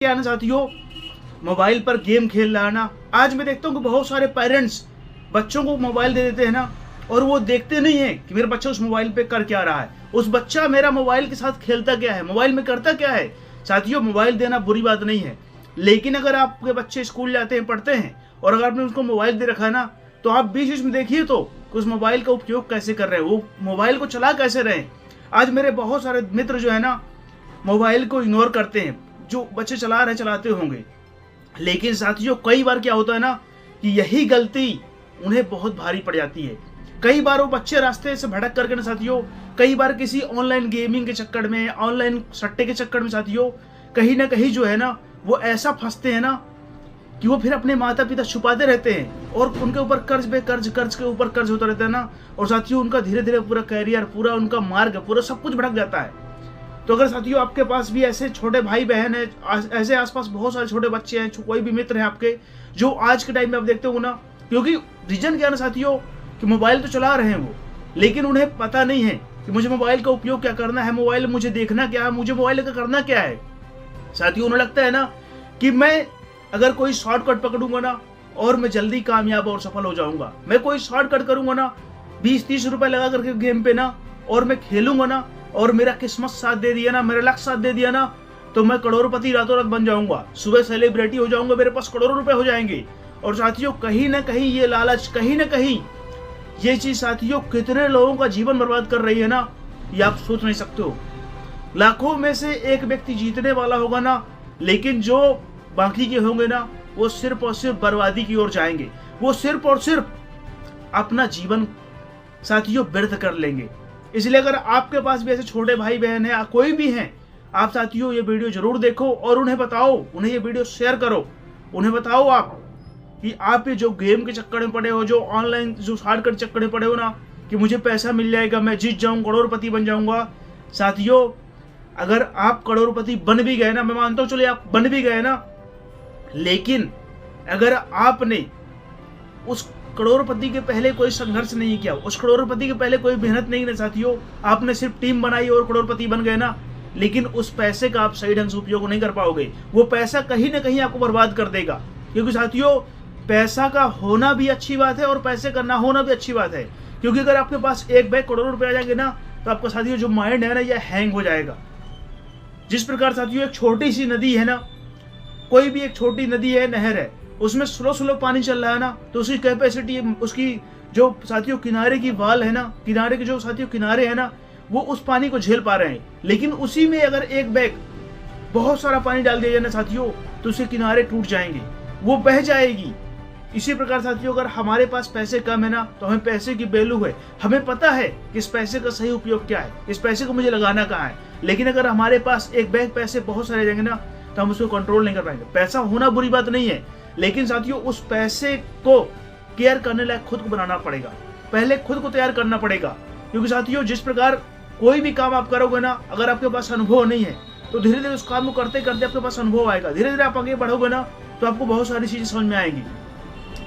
क्या ना साथियों, मोबाइल पर गेम खेल रहा है ना। आज मैं देखता हूँ कि बहुत सारे पेरेंट्स बच्चों को मोबाइल दे देते हैं ना, और वो देखते नहीं है कि मेरा बच्चा उस मोबाइल पे कर क्या रहा है, उस बच्चा मेरा मोबाइल के साथ खेलता क्या है, मोबाइल में करता क्या है। साथियों, मोबाइल देना बुरी बात नहीं है, लेकिन अगर आपके बच्चे स्कूल जाते हैं, पढ़ते हैं, और अगर आपने उसको मोबाइल दे रखा है ना, तो आप बीच बीच में देखिए तो कि उस मोबाइल का उपयोग कैसे कर रहे हैं, वो मोबाइल को चला कैसे रहे हैं। आज मेरे बहुत सारे मित्र जो है ना, मोबाइल को इग्नोर करते हैं, जो बच्चे चला रहे चलाते होंगे। लेकिन साथियों, कई बार क्या होता है ना कि यही गलती उन्हें बहुत भारी पड़ जाती है। कई बार वो बच्चे रास्ते से भटक करके ना साथियों, कई बार किसी ऑनलाइन गेमिंग के चक्कर में, ऑनलाइन सट्टे के चक्कर में साथियों, कहीं ना कहीं जो है ना, वो ऐसा फंसते हैं ना कि वो फिर अपने माता पिता छुपाते रहते हैं, और उनके ऊपर कर्ज पे कर्ज, कर्ज के ऊपर कर्ज होता रहता है ना। और साथियों, उनका धीरे धीरे पूरा कैरियर, पूरा उनका मार्ग, पूरा सब कुछ भटक जाता है। तो अगर साथियों आपके पास भी ऐसे छोटे भाई बहन है, ऐसे आसपास बहुत सारे छोटे बच्चे हैं, कोई भी मित्र है आपके, जो आज के टाइम में आप देखते हो ना, क्योंकि रीजन क्या है ना साथियों, कि मोबाइल तो चला रहे हैं वो, लेकिन उन्हें पता नहीं है कि मुझे मोबाइल का उपयोग क्या करना है, मोबाइल मुझे देखना क्या है, मुझे मोबाइल का करना क्या है। साथियों, उन्हें लगता है ना कि मैं अगर कोई शॉर्टकट पकड़ूंगा ना, और मैं जल्दी कामयाब और सफल हो जाऊंगा, मैं कोई शॉर्टकट करूंगा ना, 20-30 रुपए लगा करके गेम पे ना, और मैं खेलूंगा ना, और मेरा किस्मत साथ दे दिया ना, मेरा लक्ष्य साथ दे दिया ना, तो मैं करोड़पति रातों रात बन जाऊंगा, सुबह सेलिब्रिटी हो जाऊंगा, मेरे पास करोड़ों रुपए हो जाएंगे। और साथियों, कहीं ना कहीं ये लालच, कहीं ना कहीं ये चीज साथियों कितने लोगों का जीवन बर्बाद कर रही है ना, ये आप सोच नहीं सकते हो। लाखों में से एक व्यक्ति जीतने वाला होगा ना, लेकिन जो बाकी के होंगे ना, वो सिर्फ और सिर्फ बर्बादी की ओर जाएंगे, वो सिर्फ और सिर्फ अपना जीवन साथियों व्यर्थ कर लेंगे। इसलिए अगर आपके पास भी ऐसे छोटे भाई बहन है, कोई भी हैं, आप साथियों ये वीडियो जरूर देखो और उन्हें बताओ, उन्हें ये वीडियो शेयर करो, उन्हें बताओ आप कि आप ये जो गेम के चक्कर में पड़े हो, जो ऑनलाइन जो शॉर्टकट चक्कर में पड़े हो ना, कि मुझे पैसा मिल जाएगा, मैं जीत जाऊं, करोड़पति बन जाऊंगा। साथियों, अगर आप करोड़पति बन भी गए ना, मैं मानता हूं चलिए आप बन भी गए ना, लेकिन अगर आपने उस करोड़पति के पहले कोई संघर्ष नहीं किया, उस करोड़पति के पहले कोई मेहनत नहीं है साथियों, आपने सिर्फ टीम बनाई और करोड़पति बन गए ना, लेकिन उस पैसे का आप सही ढंग से उपयोग नहीं कर पाओगे। वो पैसा कहीं ना कहीं आपको बर्बाद कर देगा। क्योंकि साथियों, पैसा का होना भी अच्छी बात है और पैसे का ना होना भी अच्छी बात है। क्योंकि अगर आपके पास एक बैग करोड़ों रुपए आ जाएंगे ना, तो आपका साथियों जो माइंड है ना, यह हैंग हो जाएगा। जिस प्रकार साथियों एक छोटी सी नदी है ना, कोई भी एक छोटी नदी है, नहर है, उसमें स्लो स्लो पानी चल रहा है ना, तो उसकी कैपेसिटी, उसकी जो साथियों किनारे की वाल है ना, किनारे के जो साथियों किनारे है ना, वो उस पानी को झेल पा रहे हैं। लेकिन उसी में अगर एक बैग बहुत सारा पानी डाल दिया जाए ना साथियों, तो उसके किनारे टूट जाएंगे, वो बह जाएगी। इसी प्रकार साथियों, अगर हमारे पास पैसे कम है ना, तो हमें पैसे की वैल्यू है, हमें पता है कि इस पैसे का सही उपयोग क्या है, इस पैसे को मुझे लगाना कहाँ है। लेकिन अगर हमारे पास एक बैग पैसे बहुत सारे जाएंगे ना, तो हम उसको कंट्रोल नहीं कर पाएंगे। पैसा होना बुरी बात नहीं है, लेकिन साथियों उस पैसे को केयर करने लायक खुद को बनाना पड़ेगा, पहले खुद को तैयार करना पड़ेगा। क्योंकि साथियों, जिस प्रकार कोई भी काम आप करोगे ना, अगर आपके पास अनुभव नहीं है, तो धीरे धीरे उस काम को करते करते आपके पास अनुभव आएगा, धीरे धीरे आप आगे बढ़ोगे ना, तो आपको बहुत सारी चीजें समझ में आएंगी।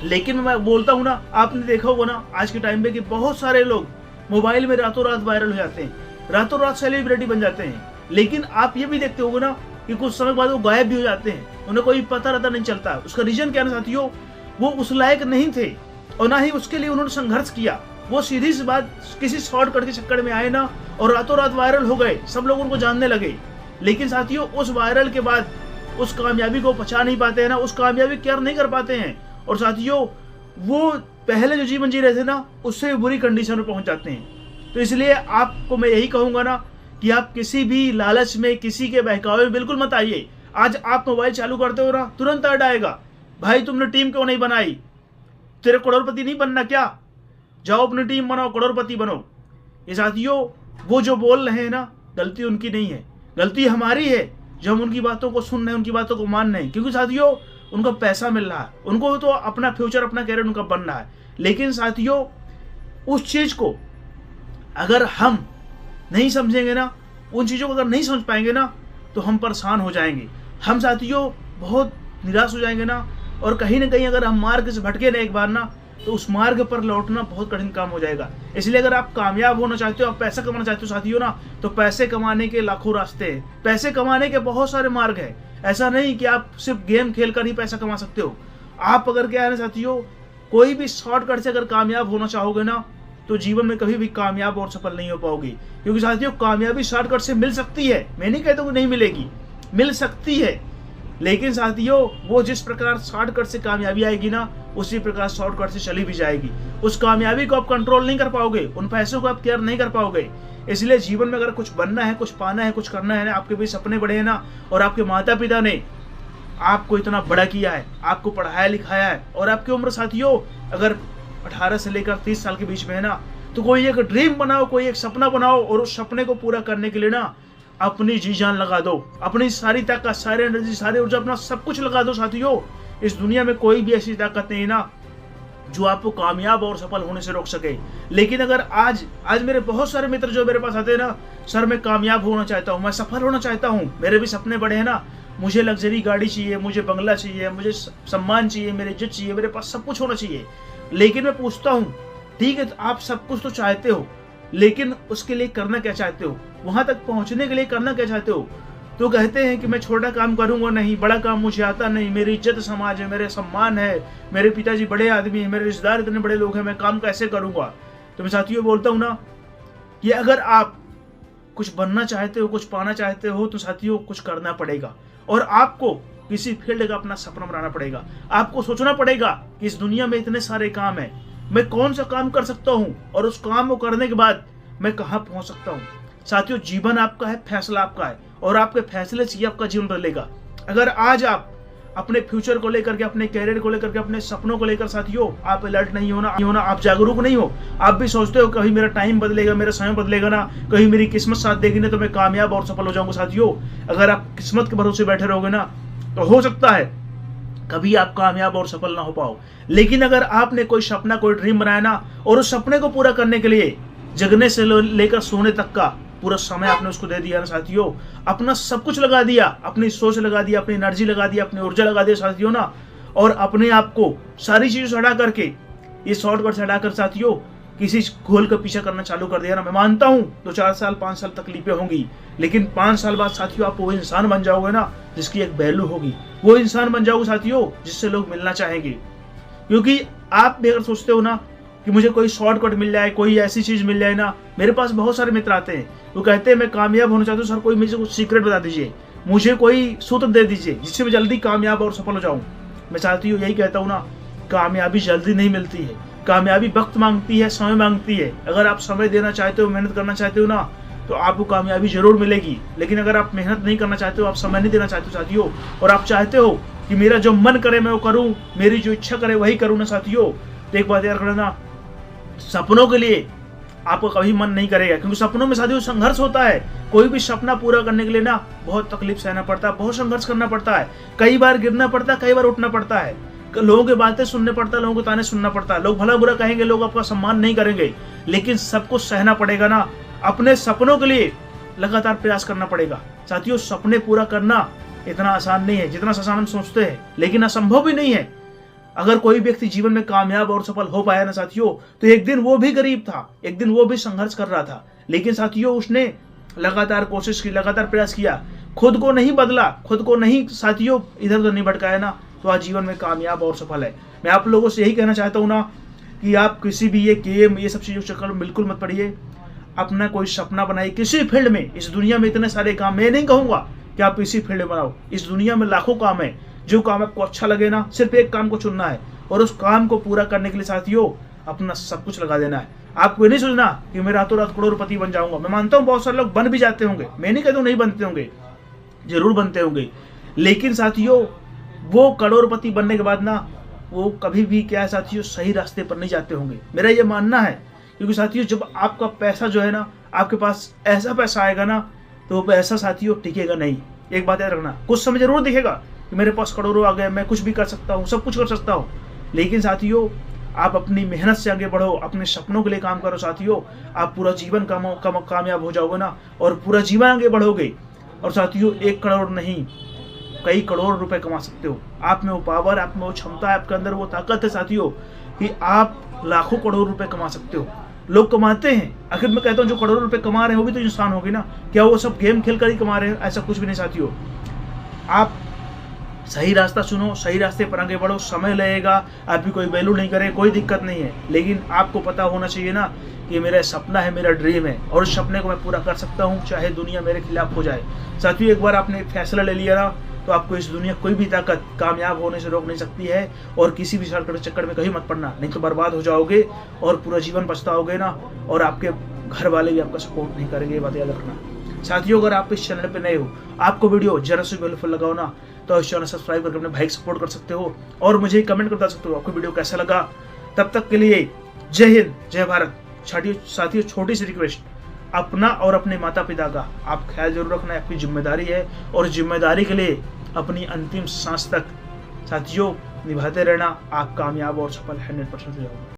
लेकिन मैं बोलता हूँ ना, आपने देखा होगा ना आज के टाइम पे कि बहुत सारे लोग मोबाइल में रातों रात वायरल हो जाते हैं, रातों रात सेलिब्रिटी बन जाते हैं। लेकिन आप ये भी देखते होगे ना कि कुछ समय बाद वो गायब भी हो जाते हैं, उन्हें कोई पता रहता नहीं चलता। उसका रीजन क्या है साथियों, वो उस लायक नहीं थे, और ना ही उसके लिए उन्होंने संघर्ष किया। वो सीधी सी बात किसी शॉर्टकट के चक्कर में आए ना, और रातों रात वायरल हो गए, सब लोग उनको जानने लगे। लेकिन साथियों, उस वायरल के बाद उस कामयाबी को पचा नहीं पाते हैं ना, उस कामयाबी केयर नहीं कर पाते हैं। और साथियों, वो पहले जो जीवन जी रहे थे ना, उससे बुरी कंडीशन में पहुंच जाते हैं। तो इसलिए आपको मैं यही कहूंगा ना कि आप किसी भी लालच में, किसी के बहकावे में बिल्कुल मत आइए। आज आप मोबाइल चालू करते हो ना, तुरंत ऐड आएगा, भाई तुमने टीम क्यों नहीं बनाई, तेरे करोड़पति नहीं बनना क्या, जाओ अपनी टीम बनाओ, करोड़पति बनो। ये साथियों, वो जो बोल रहे हैं ना, गलती उनकी नहीं है, गलती हमारी है जो हम उनकी बातों को सुन रहे हैं, उनकी बातों को मान रहे हैं। क्योंकि साथियों, उनको पैसा मिल रहा है, उनको तो अपना फ्यूचर, अपना कैरियर उनका बन रहा है। लेकिन साथियों, उस चीज को अगर हम नहीं समझेंगे ना, उन चीजों को अगर नहीं समझ पाएंगे ना, तो हम परेशान हो जाएंगे, हम साथियों बहुत निराश हो जाएंगे ना। और कहीं ना कहीं अगर हम मार्ग से भटके ना एक बार ना, तो उस मार्ग पर लौटना बहुत कठिन काम हो जाएगा। इसलिए अगर आप कामयाब होना चाहते हो, आप पैसा कमाना चाहते हो साथियों ना, तो पैसे कमाने के लाखों रास्ते हैं, पैसे कमाने के बहुत सारे मार्ग हैं। ऐसा नहीं कि आप सिर्फ गेम खेल कर ही पैसा कमा सकते हो। आप अगर क्या है ना साथियों, कोई भी शॉर्टकट से अगर कामयाब होना चाहोगे ना, तो जीवन में कभी भी कामयाब और सफल नहीं हो पाओगे। क्योंकि साथियों कामयाबी शॉर्टकट से मिल सकती है, मैं नहीं कहता हूँ नहीं मिलेगी, मिल सकती है, लेकिन साथियों वो जिस प्रकार शॉर्टकट से कामयाबी आएगी ना, उसी प्रकार शॉर्टकट से चली भी जाएगी। उस कामयाबी को आप कंट्रोल नहीं कर पाओगे, उन पैसों को आप केयर नहीं कर पाओगे। इसलिए जीवन में अगर कुछ बनना है, कुछ पाना है, कुछ करना है ना, आपके भी सपने बड़े हैं ना, और आपके माता पिता ने आपको इतना बड़ा किया है, आपको पढ़ाया लिखाया है, और आपकी उम्र साथियों अगर 18 से लेकर 30 साल के बीच में है ना, तो कोई एक ड्रीम बनाओ, कोई एक सपना बनाओ, और उस सपने को पूरा करने के लिए ना अपनी जी जान लगा दो, अपनी सारी ताकत, सारी एनर्जी, सारी ऊर्जा, अपना सब कुछ लगा दो साथियों। इस दुनिया में कोई भी ऐसी ताकत नहीं है ना जो आपको कामयाब और सफल होने से रोक सके। लेकिन अगर आज मेरे बहुत सारे मित्र जो मेरे पास आते हैं ना, सर मैं कामयाब होना चाहता हूँ, मैं सफल होना चाहता हूँ, मेरे भी सपने बड़े हैं ना, मुझे लग्जरी गाड़ी चाहिए, मुझे बंगला चाहिए, मुझे सम्मान चाहिए, मेरे इज्जत चाहिए, मेरे पास सब कुछ होना चाहिए। लेकिन मैं पूछता हूँ, ठीक है आप सब कुछ तो चाहते हो, लेकिन उसके लिए करना क्या चाहते हो? वहां तक पहुंचने के लिए करना क्या चाहते हो? तो कहते हैं कि मैं छोटा काम करूंगा नहीं, बड़ा काम मुझे आता नहीं, मेरी इज्जत समाज है, मेरे सम्मान है, मेरे पिताजी बड़े आदमी है, मेरे रिश्तेदार इतने बड़े लोग हैं, मैं काम कैसे करूंगा? तो मैं साथियों बोलता हूँ ना कि अगर आप कुछ बनना चाहते हो, कुछ पाना चाहते हो, तो साथियों कुछ करना पड़ेगा, और आपको किसी फील्ड का अपना सपना बनाना पड़ेगा। आपको सोचना पड़ेगा कि इस दुनिया में इतने सारे काम है, मैं कौन सा काम कर सकता हूँ, और उस काम को करने के बाद मैं कहाँ पहुंच सकता हूँ। साथियों जीवन आपका है, फैसला आपका है, और आपके फैसले से ही आपका जीवन बदलेगा। अगर आज आप अपने फ्यूचर को लेकर के, अपने कैरियर को लेकर के, अपने सपनों को लेकर साथियों आप अलर्ट नहीं होना, आप जागरूक नहीं हो, आप भी सोचते हो कभी मेरा टाइम बदलेगा, मेरा समय बदलेगा ना, कहीं मेरी किस्मत साथ देगी ना, तो मैं कामयाब और सफल हो जाऊंगा। साथियों अगर आप किस्मत के भरोसे बैठे रहोगे ना, तो हो सकता है कभी आप कामयाब और सफल ना हो पाओ। लेकिन अगर आपने कोई सपना, कोई ड्रीम बनाया ना, और उस सपने को पूरा करने के लिए जगने से लेकर सोने तक का पूरा समय आपने उसको दे दिया ना साथियों, अपना सब कुछ लगा दिया, अपनी सोच लगा दिया, अपनी एनर्जी लगा दी, अपनी ऊर्जा लगा दिया साथियों ना, और अपने आप को सारी चीजों से हटा करके, ये शॉर्टकट से हटाकर साथियों किसी गोल का पीछा करना चालू कर दिया ना, मैं मानता हूँ 2-4 साल 5 साल तकलीफें होंगी, लेकिन 5 साल बाद साथियों आप वो इंसान बन जाओगे ना जिसकी एक वैल्यू होगी, वो इंसान बन जाओगे साथियों जिससे लोग मिलना चाहेंगे। क्योंकि आप भी अगर सोचते हो ना कि मुझे कोई शॉर्टकट मिल जाए, कोई ऐसी चीज मिल जाए ना, मेरे पास बहुत सारे मित्र आते हैं, वो कहते हैं मैं कामयाब होना चाहता हूँ सर, कोई मुझे कुछ सीक्रेट बता दीजिए, मुझे कोई सूत्र दे दीजिए जिससे मैं जल्दी कामयाब और सफल हो जाऊं। मैं साथियों यही कहता हूँ ना, कामयाबी जल्दी नहीं मिलती है, कामयाबी वक्त मांगती है, समय मांगती है। अगर आप समय देना चाहते हो, मेहनत करना चाहते हो ना, तो आपको कामयाबी जरूर मिलेगी। लेकिन अगर आप मेहनत नहीं करना चाहते हो, आप समय नहीं देना चाहते हो साथियों, और आप चाहते हो कि मेरा जो मन करे मैं वो करूं, मेरी जो इच्छा करे वही करूं ना साथियों, तो एक बात याद रखना, सपनों के लिए आपको कभी मन नहीं करेगा, क्योंकि सपनों में साथियों संघर्ष होता है। कोई भी सपना पूरा करने के लिए ना बहुत तकलीफ सहना पड़ता है, बहुत संघर्ष करना पड़ता है, कई बार गिरना पड़ता है, कई बार उठना पड़ता है, लोगों की बातें सुनने पड़ता है, लोगों को ताने सुनना पड़ता है, लोग भला बुरा कहेंगे, लोग आपका सम्मान नहीं करेंगे, लेकिन सब कुछ सहना पड़ेगा ना। अपने सपनों के लिए लगातार प्रयास करना पड़ेगा साथियों। सपने पूरा करना इतना आसान नहीं है जितना आसान हम सोचते हैं, लेकिन असंभव भी नहीं है। अगर कोई व्यक्ति जीवन में कामयाब और सफल हो पाया ना साथियों, तो एक दिन वो भी गरीब था, एक दिन वो भी संघर्ष कर रहा था, लेकिन साथियों उसने लगातार कोशिश की, लगातार प्रयास किया, खुद को नहीं बदला, खुद को नहीं साथियों इधर उधर नहीं भटकाया ना, तो आज जीवन में कामयाब और सफल है। मैं आप लोगों से यही कहना चाहता हूँ ना कि आप किसी भी ये गेम, ये सब चीजों के चक्कर में बिल्कुल मत पड़िए। अपना कोई सपना बनाइए किसी फील्ड में। इस दुनिया में इतने सारे काम, मैं नहीं कहूंगा कि आप इसी फील्ड में बनाओ, इस दुनिया में लाखों काम है। जो काम आपको अच्छा लगे ना, सिर्फ एक काम को चुनना है, और उस काम को पूरा करने के लिए साथियों अपना सब कुछ लगा देना है। आपको नहीं सोचना कि मैं रातों रात करोड़पति बन जाऊंगा। मैं मानता हूँ बहुत सारे लोग बन भी जाते होंगे, मैं नहीं कहता हूँ नहीं बनते होंगे, जरूर बनते होंगे, लेकिन साथियों वो करोड़पति बनने के बाद ना वो कभी भी क्या है साथियों सही रास्ते पर नहीं जाते होंगे, मेरा ये मानना है। क्योंकि साथियों जब आपका पैसा जो है ना, आपके पास ऐसा पैसा आएगा ना, तो वो पैसा साथियों टिकेगा नहीं। एक बात याद रखना, कुछ समय जरूर दिखेगा कि मेरे पास करोड़ों आ गए, मैं कुछ भी कर सकता हूँ, सब कुछ कर सकता हूँ, लेकिन साथियों आप अपनी मेहनत से आगे बढ़ो, अपने सपनों के लिए काम करो साथियों, आप पूरा जीवन कामयाब हो जाओगे ना, और पूरा जीवन आगे बढ़ोगे। और साथियों 1 करोड़ नहीं, कई करोड़ रुपए कमा सकते हो। आप में वो पावर, आप में वो क्षमता, आपके अंदर वो ताकत है साथियों कि आप लाखों करोड़ रुपए कमा सकते हो। लोग कमाते हैं, आखिर मैं कहता हूँ जो करोड़ों रुपए कमा रहे हैं वो भी तो इंसान होगी ना, क्या वो सब गेम खेल कर ही कमा रहे हैं? ऐसा कुछ भी नहीं साथियों। आप सही रास्ता चुनो, सही रास्ते पर आगे बढ़ो। समय लगेगा, आपकी कोई वैल्यू नहीं करे, कोई दिक्कत नहीं है, लेकिन आपको पता होना चाहिए ना कि मेरा सपना है, मेरा ड्रीम है और उस सपने को मैं पूरा कर सकता हूँ चाहे दुनिया मेरे खिलाफ हो जाए। साथियों, एक बार आपने एक फैसला ले लिया ना तो आपको इस दुनिया कोई भी ताकत कामयाब होने से रोक नहीं सकती है। और किसी भी शॉर्टकट चक्कर में कहीं मत पड़ना, नहीं तो बर्बाद हो जाओगे और पूरा जीवन पछताओगे ना, और आपके घर वाले भी आपका सपोर्ट नहीं करेंगे, ये बात याद रखना। साथियों, अगर आप इस चैनल पे नए हो, आपको वीडियो जरा से हेल्पफुल लगा हो ना, तो इस चैनल सब्सक्राइब करके अपने भाई को सपोर्ट कर सकते हो और मुझे कमेंट कर बता सकते हो आपको वीडियो कैसा लगा। तब तक के लिए जय हिंद, जय भारत। साथियों, छोटी सी रिक्वेस्ट, अपना और अपने माता पिता का आप ख्याल जरूर रखना, आपकी जिम्मेदारी है और जिम्मेदारी के लिए अपनी अंतिम सांस तक साथियों निभाते रहना। आप कामयाब और सफल 100% हो जाओगे।